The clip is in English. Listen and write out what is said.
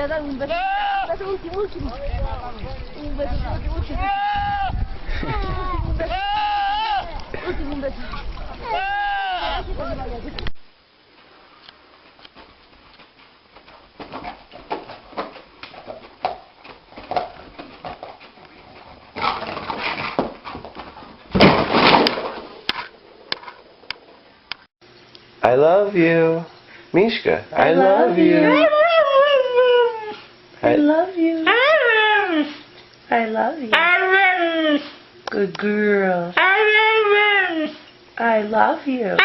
Ya dale un beso. Un beso último, último. Un beso último, último. Último un beso. I love you. Mishka, I love you. I love you. I love you. Good girl. I love you.